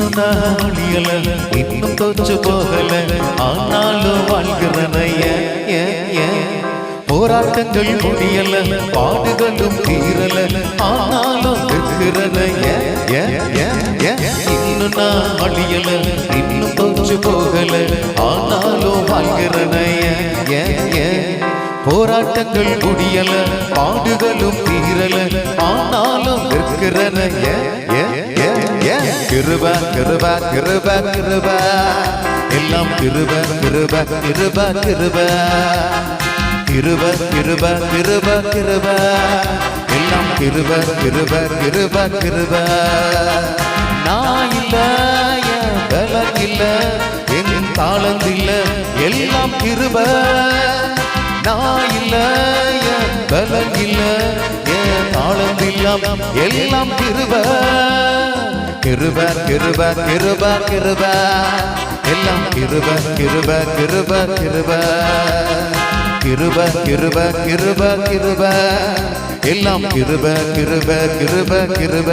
இன்னும் நான் அழியல, இன்னும் தோச்சு போகல, ஆனாலும் வாழ்கிறனைய போராட்டங்கள் முடியல, பாடுகளும் தீரல, ஆனாலும் இருக்கிறனைய இன்னும் நான் அழியல, இன்னும் தோச்சு போகல, ஆனாலும் வாழ்கிறனைய போராட்டங்கள் முடியல, பாடுகளும் தீரல, ஆனாலும் இருக்கிறனைய கிருப கிருப கிருப கிருப எல்லாம் கிருப கிருப கிருப கிருப கிருப கிருப கிருப கிருப எல்லாம் கிருப கிருப கிருப கிருப நான் இல்ல என் பலம் இல்ல என் தாளம் இல்ல எல்லாம் கிருப நான் இல்ல என் பலம் இல்ல என் தாளம் இல்ல எல்லாம் கிருப கிருப கிருப கிருப கிருப எல்லாம் கிருப கிருப கிருப கிருப கிருப கிருப கிருப கிருப எல்லாம் கிருப கிருப கிருப கிருப